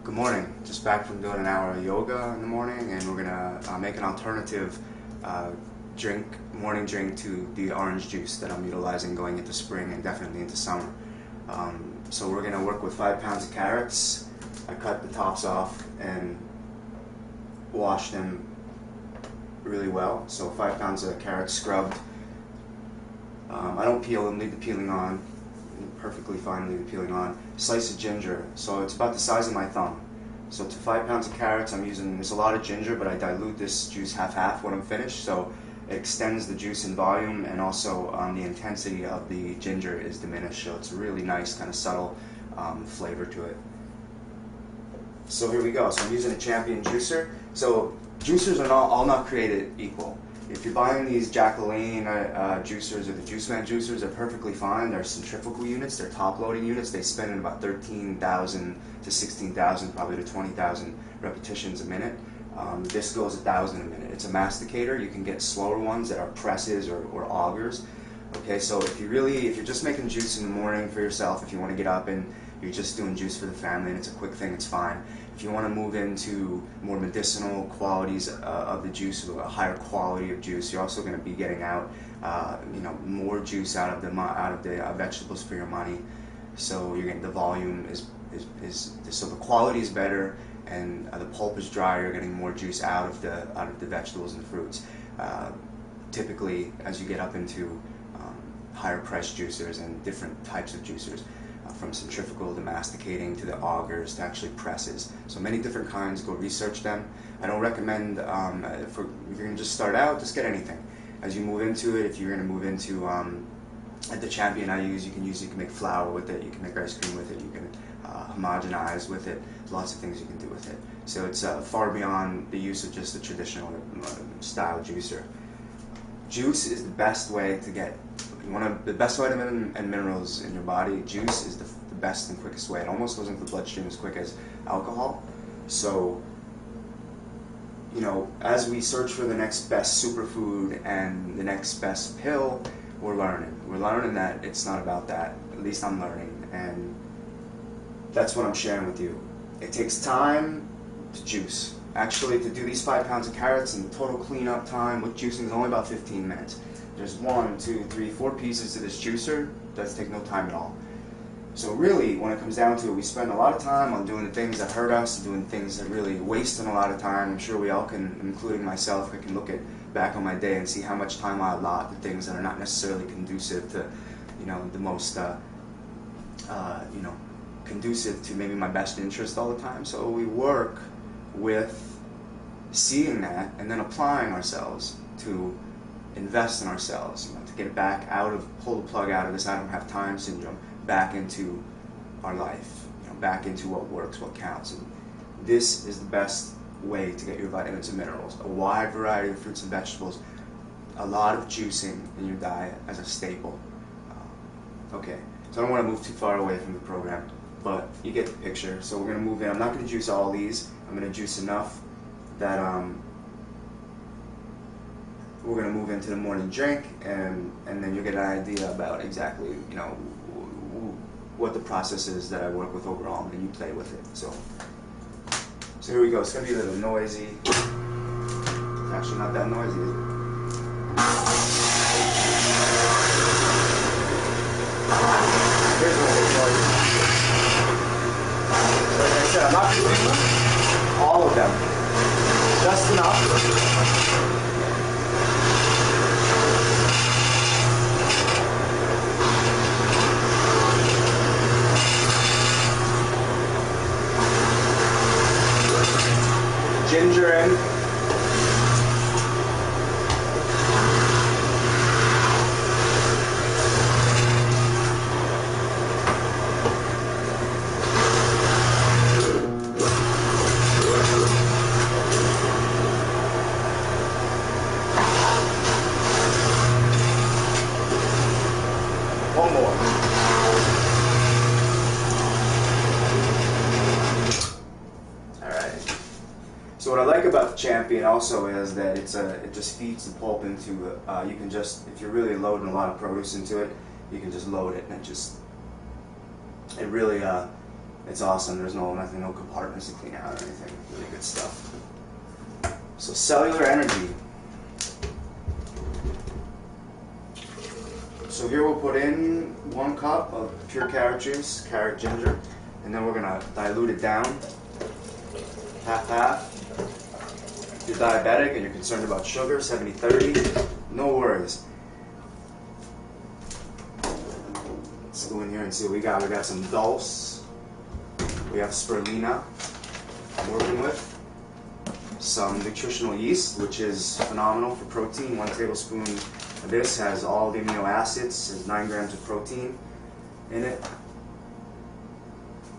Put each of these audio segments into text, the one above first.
Good morning. Just back from doing an hour of yoga in the morning, and we're gonna make an alternative morning drink to the orange juice that I'm utilizing going into spring and definitely into summer. So we're gonna work with 5 pounds of carrots. I cut the tops off and wash them really well. So 5 pounds of carrots scrubbed. I don't peel them, leave the peeling on. Perfectly fine, leave the peeling on. Slice of ginger, so it's about the size of my thumb. So to 5 pounds of carrots, I'm using, there's a lot of ginger, but I dilute this juice half-half when I'm finished, so it extends the juice in volume, and also the intensity of the ginger is diminished, so it's a really nice kind of subtle flavor to it. So here we go. So I'm using a Champion juicer. So juicers are all not created equal. If you're buying these Jacqueline juicers or the Juice Man juicers, they're perfectly fine. They're centrifugal units, they're top loading units. They spin in about 13,000 to 16,000, probably to 20,000 repetitions a minute. This goes 1,000 a minute. It's a masticator. You can get slower ones that are presses or augers. Okay, so if you're just making juice in the morning for yourself, if you want to get up and you're just doing juice for the family and it's a quick thing, it's fine. If you want to move into more medicinal qualities of the juice, a higher quality of juice, you're also going to be getting out, more juice out of the vegetables for your money. So you're getting the volume so the quality is better, and the pulp is drier. You're getting more juice out of the vegetables and fruits. Typically, as you get up into higher priced juicers and different types of juicers, from centrifugal to masticating to the augers to actually presses. So many different kinds. Go research them. I don't recommend, if you're going to just start out, just get anything. As you move into it, if you're going to move into the Champion I use, you can make flour with it, you can make ice cream with it, you can homogenize with it. There's lots of things you can do with it. So it's far beyond the use of just the traditional style juicer. Juice is the best way to get the best vitamin and minerals in your body. Juice is the best and quickest way. It almost goes into the bloodstream as quick as alcohol. So, as we search for the next best superfood and the next best pill, we're learning. We're learning that it's not about that. At least I'm learning, and that's what I'm sharing with you. It takes time to juice. Actually, to do these 5 pounds of carrots, and the total cleanup time with juicing is only about 15 minutes. There's 1, 2, 3, 4 pieces to this juicer. Does take no time at all. So really, when it comes down to it, we spend a lot of time on doing the things that hurt us, doing things that really wasting a lot of time. I'm sure we all can, including myself, I can look back on my day and see how much time I allot to things that are not necessarily conducive to, the most, conducive to maybe my best interest all the time. So we work with seeing that and then applying ourselves to invest in ourselves, to get back pull the plug out of this I don't have time syndrome, back into our life, back into what works, what counts. And this is the best way to get your vitamins and minerals. A wide variety of fruits and vegetables, a lot of juicing in your diet as a staple. Okay, so I don't want to move too far away from the program, but you get the picture. So we're going to move in. I'm not going to juice all these. I'm going to juice enough that we're going to move into the morning drink, and then you'll get an idea about exactly, what the process is that I work with overall, and then you play with it. So here we go. It's going to be a little noisy. It's actually not that noisy, is it? Here's what it's noisy. Like I said, I'm not doing all of them. Just enough. Ginger in. One more. So what I like about the Champion also is that it just feeds the pulp into, you can just, if you're really loading a lot of produce into it, you can just load it and it really It's awesome. There's nothing, no compartments to clean out or anything. Really good stuff. So cellular energy. So here we'll put in 1 cup of pure carrot juice, carrot ginger, and then we're gonna dilute it down, half. If you're diabetic and you're concerned about sugar, 70-30, no worries. Let's go in here and see what we got. We got some dulse. We have spirulina I'm working with. Some nutritional yeast, which is phenomenal for protein. 1 tablespoon of this has all the amino acids. There's 9 grams of protein in it.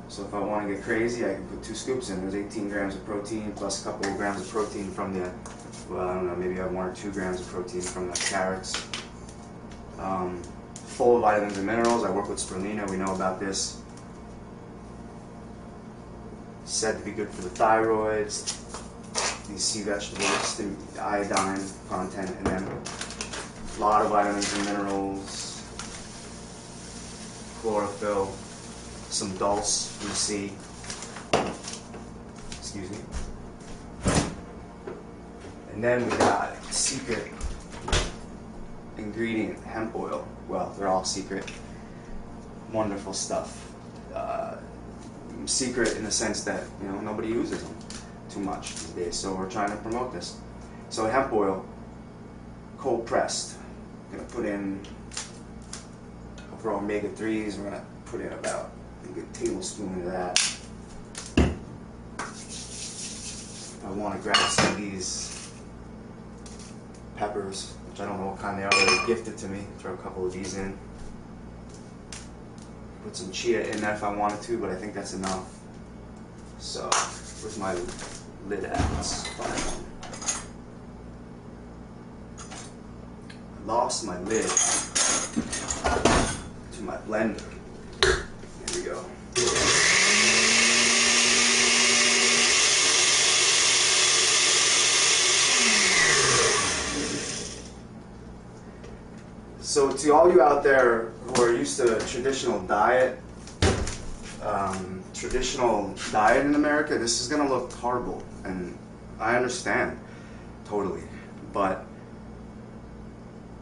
So if I want to get crazy, I can put 2 scoops in. There's 18 grams of protein plus a couple of grams of protein from the, well, I don't know, maybe I have 1 or 2 grams of protein from the carrots. Full of vitamins and minerals. I work with spirulina. We know about this. Said to be good for the thyroid. These sea vegetables, the iodine content in them. A lot of vitamins and minerals. Chlorophyll. Some dulse from the sea. Excuse me. And then we got a secret ingredient, hemp oil. Well, they're all secret. Wonderful stuff. Secret in the sense that, you know, nobody uses them too much these days, so we're trying to promote this. So hemp oil, cold pressed. I'm gonna put in, for omega-3s, we're gonna put in about a good tablespoon of that. I want to grab some of these peppers, which I don't know what kind they are. They gifted to me. Throw a couple of these in. Put some chia in there if I wanted to, but I think that's enough. So, where's my lid at? I lost my lid to my blender. Here we go. So to all you out there who are used to traditional diet in America, this is going to look horrible, and I understand totally, but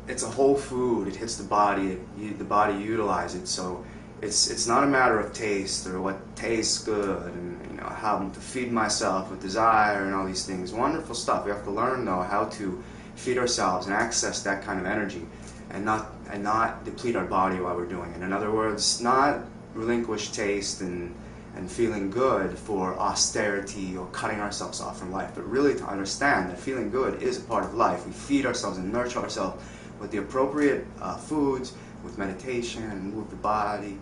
it's a whole food. It hits the body. The body utilizes it, so it's not a matter of taste or what tastes good and, you know, how to feed myself with desire and all these things. Wonderful stuff. We have to learn though how to feed ourselves and access that kind of energy, and not deplete our body while we're doing it. In other words, not relinquish taste and feeling good for austerity or cutting ourselves off from life, but really to understand that feeling good is a part of life. We feed ourselves and nurture ourselves with the appropriate foods, with meditation, and move the body,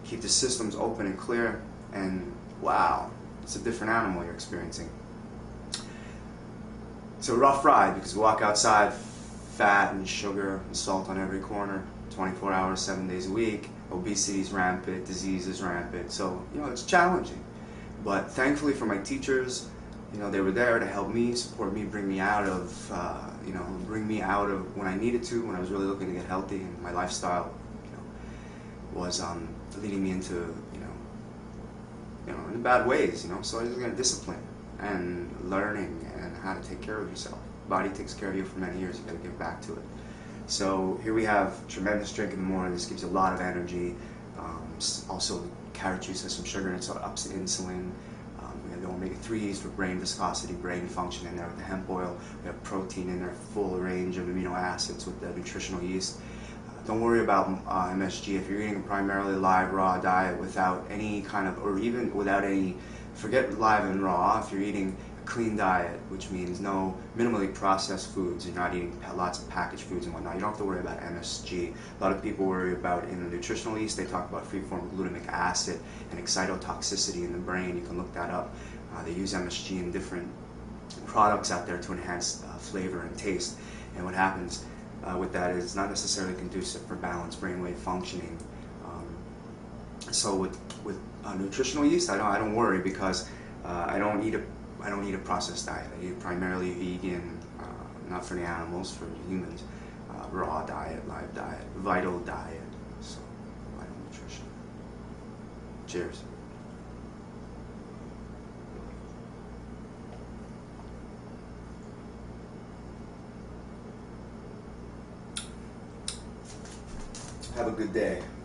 keep the systems open and clear, and wow, it's a different animal you're experiencing. It's a rough ride because we walk outside, fat and sugar and salt on every corner, 24 hours, 7 days a week. Obesity is rampant, disease is rampant, so, you know, it's challenging. But thankfully for my teachers, you know, they were there to help me, support me, bring me out of, when I needed to, when I was really looking to get healthy, and my lifestyle, you know, was leading me into, you know, in bad ways, you know. So I was going to discipline and learning and how to take care of yourself. Body takes care of you for many years. You got to give back to it. So here we have tremendous drink in the morning. This gives you a lot of energy. Also, carrot juice has some sugar in it, so it ups the insulin. We have the omega-3s for brain viscosity, brain function in there with the hemp oil. We have protein in there, full range of amino acids with the nutritional yeast. Don't worry about MSG. If you're eating a primarily live, raw diet without any kind of, or even without any, forget live and raw, if you're eating clean diet, which means no minimally processed foods, you're not eating lots of packaged foods and whatnot, you don't have to worry about MSG. A lot of people worry about, in the nutritional yeast, they talk about free-form glutamic acid and excitotoxicity in the brain. You can look that up. They use MSG in different products out there to enhance flavor and taste. And what happens with that is it's not necessarily conducive for balanced brainwave functioning. So with nutritional yeast, I don't worry because I don't eat a processed diet. I eat primarily vegan, not for the animals, for humans. Raw diet, live diet, vital diet. So, vital nutrition. Cheers. Have a good day.